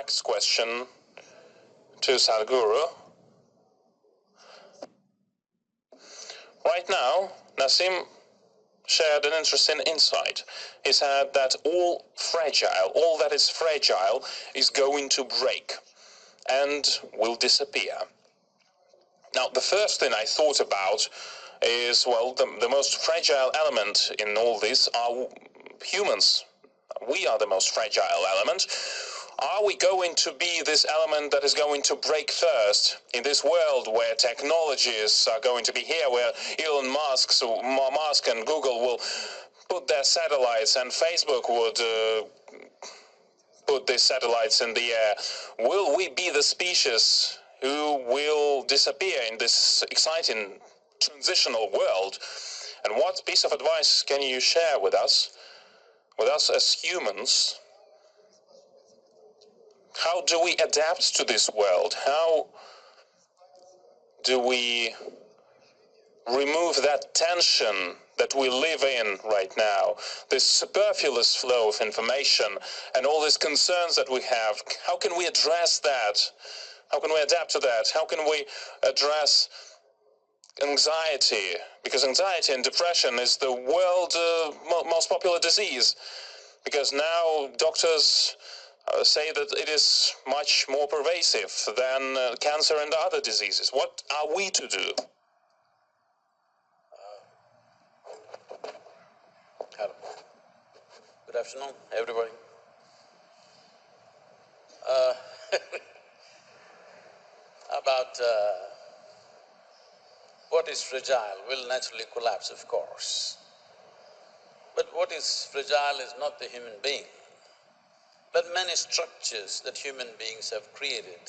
next question to Sadhguru. Right now, Nassim shared an interesting insight. He said that all that is fragile is going to break and will disappear. Now, the first thing I thought about is, well, the most fragile element in all this are humans. We are the most fragile element. Are we going to be this element that is going to break first in this world where technologies are going to be here, where Elon Musk and Google will put their satellites and Facebook would put these satellites in the air? Will we be the species who will disappear in this exciting transitional world? And what piece of advice can you share with us as humans? How do we adapt to this world? How do we remove that tension that we live in right now, this superfluous flow of information and all these concerns that we have? How can we address that? How can we adapt to that? How can we address anxiety? Because anxiety and depression is the world's most popular disease, because now doctors say that it is much more pervasive than cancer and other diseases. What are we to do? Hello. Good afternoon, everybody. About what is fragile will naturally collapse, of course. But what is fragile is not the human being, but many structures that human beings have created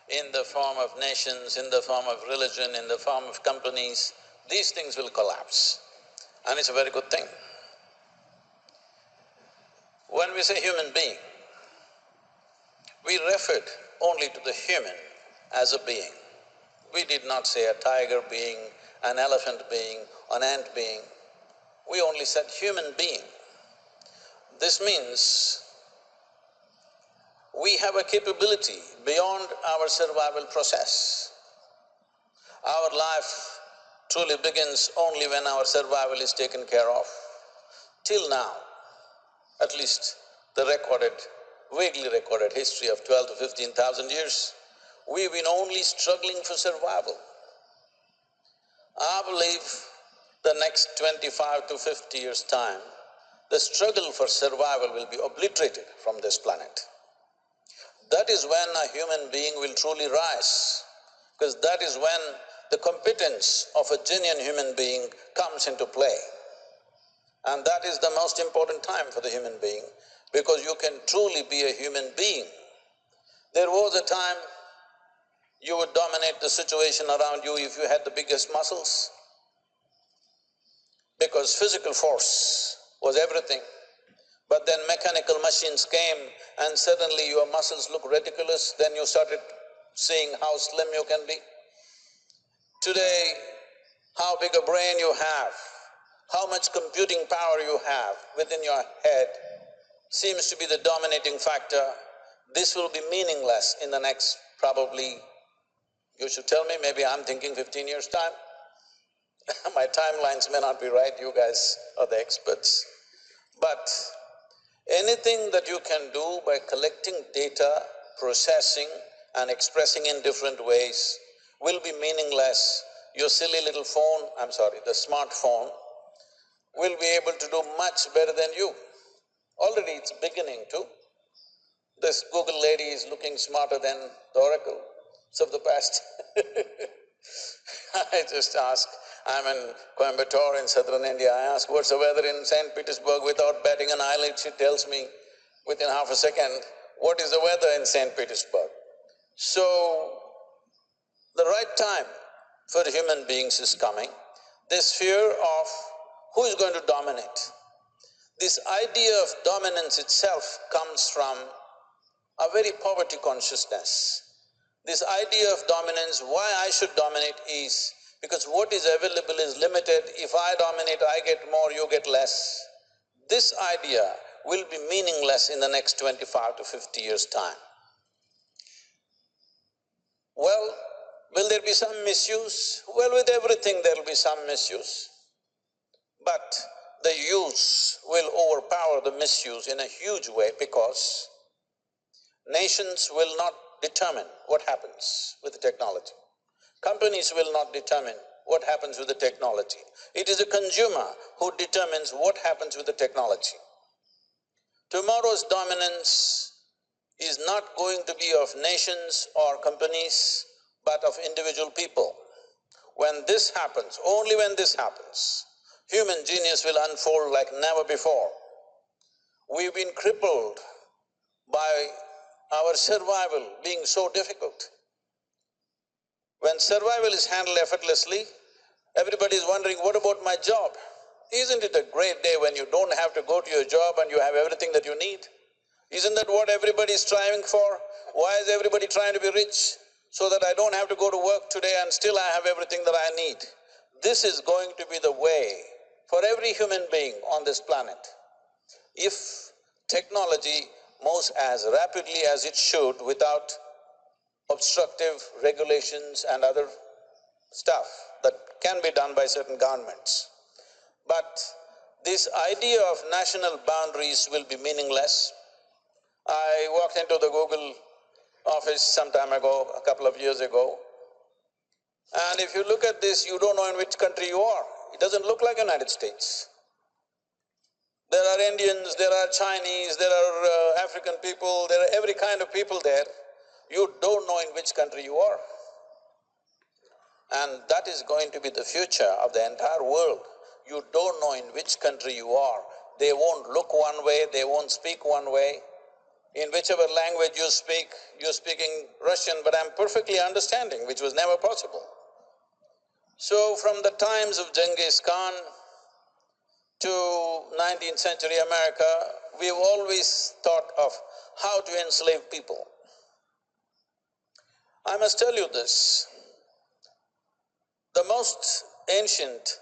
in the form of nations, in the form of religion, in the form of companies. These things will collapse, and it's a very good thing. When we say human being, we referred only to the human as a being. We did not say a tiger being, an elephant being, an ant being. We only said human being. This means we have a capability beyond our survival process. Our life truly begins only when our survival is taken care of. Till now, at least the vaguely recorded history of 12 to 15,000 years, we've been only struggling for survival. I believe the next 25 to 50 years' time, the struggle for survival will be obliterated from this planet. That is when a human being will truly rise, because that is when the competence of a genuine human being comes into play. And that is the most important time for the human being, because you can truly be a human being. There was a time you would dominate the situation around you if you had the biggest muscles, because physical force was everything. But then mechanical machines came and suddenly your muscles look ridiculous, then you started seeing how slim you can be. Today, how big a brain you have, how much computing power you have within your head seems to be the dominating factor. This will be meaningless in the next probably, you should tell me, maybe I'm thinking 15 years' time. My timelines may not be right, you guys are the experts. But anything that you can do by collecting data, processing and expressing in different ways will be meaningless. Your silly little phone, the smartphone, will be able to do much better than you. Already it's beginning to. This Google lady is looking smarter than the oracles of the past. I just ask, I'm in Coimbatore in southern India, I ask, what's the weather in St. Petersburg? Without batting an eyelid, she tells me within half a second, what is the weather in St. Petersburg? So, the right time for human beings is coming. This fear of who is going to dominate. This idea of dominance itself comes from a very poverty consciousness. This idea of dominance, why I should dominate is because what is available is limited. If I dominate, I get more, you get less. This idea will be meaningless in the next 25 to 50 years' time. Well, will there be some misuse? Well, with everything there will be some misuse. But the use will overpower the misuse in a huge way because nations will not determine what happens with the technology. Companies will not determine what happens with the technology. It is the consumer who determines what happens with the technology. Tomorrow's dominance is not going to be of nations or companies, but of individual people. When this happens, only when this happens, human genius will unfold like never before. We've been crippled by our survival being so difficult. When survival is handled effortlessly, everybody is wondering, what about my job? Isn't it a great day when you don't have to go to your job and you have everything that you need? Isn't that what everybody is striving for? Why is everybody trying to be rich? So that I don't have to go to work today and still I have everything that I need. This is going to be the way for every human being on this planet. If technology moves as rapidly as it should without obstructive regulations and other stuff that can be done by certain governments. But this idea of national boundaries will be meaningless. I walked into the Google office some time ago, a couple of years ago, and if you look at this, you don't know in which country you are. It doesn't look like United States. There are Indians, there are Chinese, there are African people, there are every kind of people there. You don't know in which country you are. And that is going to be the future of the entire world. You don't know in which country you are. They won't look one way, they won't speak one way. In whichever language you speak, you're speaking Russian, but I'm perfectly understanding, which was never possible. So from the times of Genghis Khan to 19th century America, we've always thought of how to enslave people. I must tell you this, the most ancient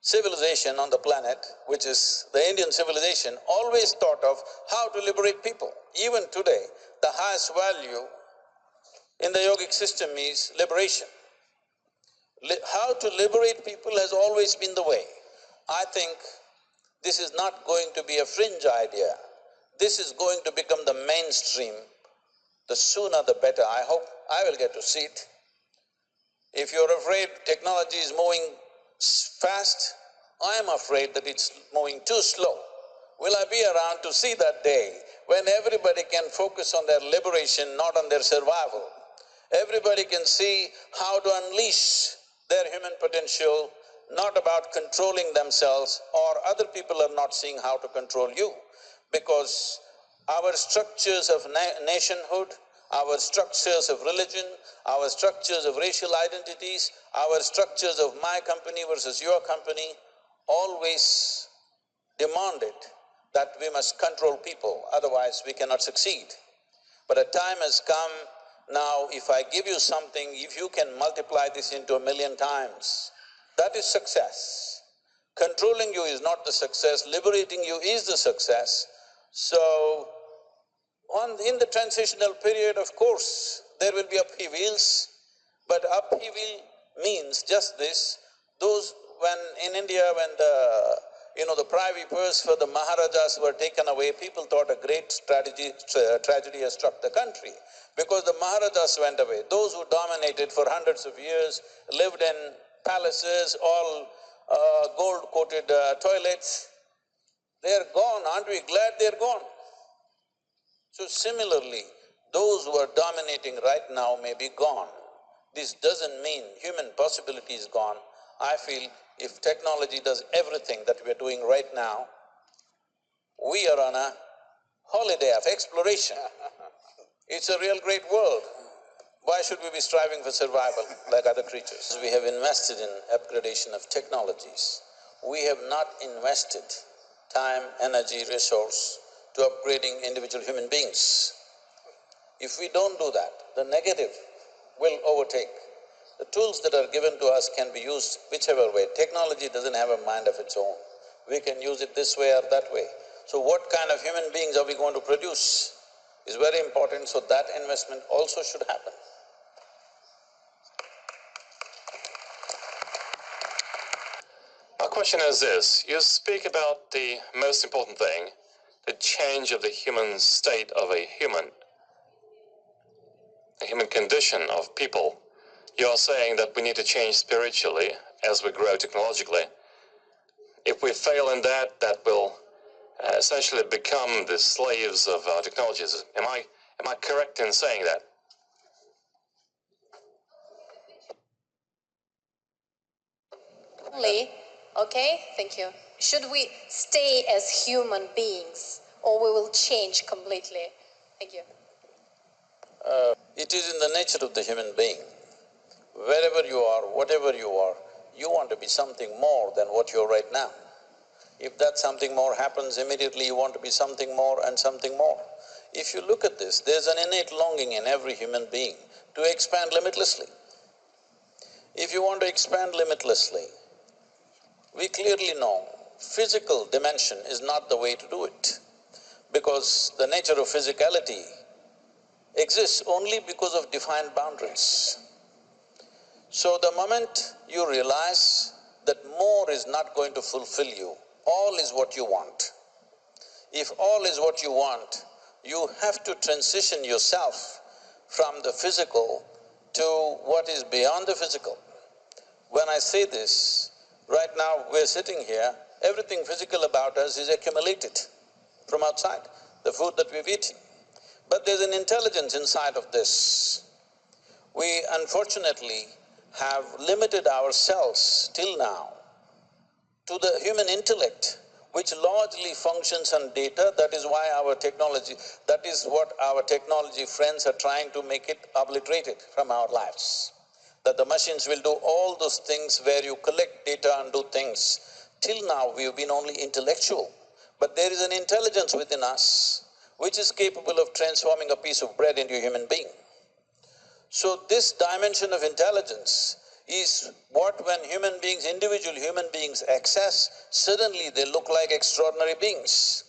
civilization on the planet, which is the Indian civilization, always thought of how to liberate people. Even today, the highest value in the yogic system is liberation. How to liberate people has always been the way. I think this is not going to be a fringe idea. This is going to become the mainstream. The sooner the better. I hope I will get to see it. If you're afraid technology is moving fast, I am afraid that it's moving too slow. Will I be around to see that day when everybody can focus on their liberation, not on their survival? Everybody can see how to unleash their human potential, not about controlling themselves, or other people are not seeing how to control you. Because our structures of nationhood, our structures of religion, our structures of racial identities, our structures of my company versus your company, always demanded that we must control people, otherwise we cannot succeed. But a time has come now, if I give you something, if you can multiply this into 1,000,000 times, that is success. Controlling you is not the success, liberating you is the success. So, in the transitional period, of course, there will be upheavals, but upheaval means just this. When in India, when the privy purse for the Maharajas were taken away, people thought a great tragedy has struck the country. Because the Maharajas went away. Those who dominated for hundreds of years, lived in palaces, all gold-coated toilets, they're gone. Aren't we glad they're gone? So similarly, those who are dominating right now may be gone. This doesn't mean human possibility is gone. I feel if technology does everything that we're doing right now, we are on a holiday of exploration. It's a real great world. Why should we be striving for survival like other creatures? We have invested in upgradation of technologies. We have not invested time, energy, resource to upgrading individual human beings. If we don't do that, the negative will overtake. The tools that are given to us can be used whichever way. Technology doesn't have a mind of its own. We can use it this way or that way. So what kind of human beings are we going to produce is very important, so that investment also should happen. Our question is this: you speak about the most important thing, the change of the human state of a human condition of people. You're saying that we need to change spiritually as we grow technologically. If we fail in that, that will essentially become the slaves of our technologies. Am I correct in saying that? Okay, thank you. Should we stay as human beings or we will change completely? Thank you. It is in the nature of the human being. Wherever you are, whatever you want to be something more than what you are right now. If that something more happens, immediately you want to be something more and something more. If you look at this, there's an innate longing in every human being to expand limitlessly. If you want to expand limitlessly, we clearly know physical dimension is not the way to do it, because the nature of physicality exists only because of defined boundaries. So the moment you realize that more is not going to fulfill you, all is what you want. If all is what you want, you have to transition yourself from the physical to what is beyond the physical. When I say this, right now we're sitting here, everything physical about us is accumulated from outside, the food that we've eaten. But there's an intelligence inside of this. We unfortunately have limited ourselves till now to the human intellect, which largely functions on data. That is why our technology, that is what our technology friends are trying to make it obliterated from our lives. That the machines will do all those things where you collect data and do things. Till now we've been only intellectual, but there is an intelligence within us which is capable of transforming a piece of bread into a human being. So this dimension of intelligence is what when human beings, individual human beings access, suddenly they look like extraordinary beings.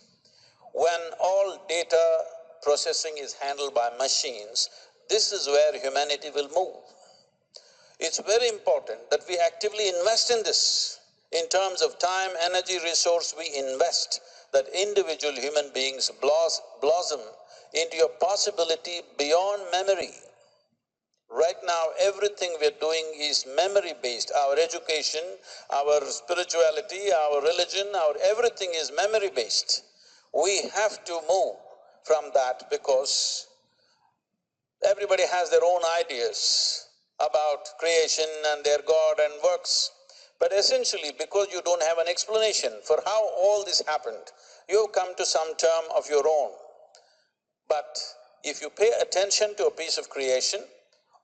When all data processing is handled by machines, this is where humanity will move. It's very important that we actively invest in this. In terms of time, energy, resource, we invest that individual human beings blossom into a possibility beyond memory. Right now, everything we're doing is memory-based. Our education, our spirituality, our religion, our everything is memory-based. We have to move from that because everybody has their own ideas about creation and their God and works. But essentially, because you don't have an explanation for how all this happened, you've come to some term of your own. But if you pay attention to a piece of creation,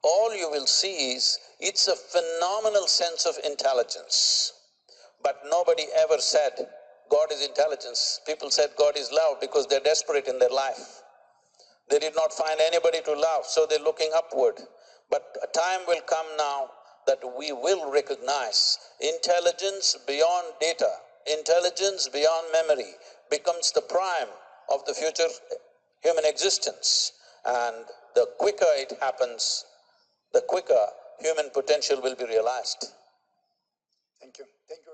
all you will see is it's a phenomenal sense of intelligence. But nobody ever said God is intelligence. People said God is love because they're desperate in their life. They did not find anybody to love, so they're looking upward. But a time will come now that we will recognize intelligence beyond data, intelligence beyond memory becomes the prime of the future human existence. And the quicker it happens, the quicker human potential will be realized. Thank you. Thank you.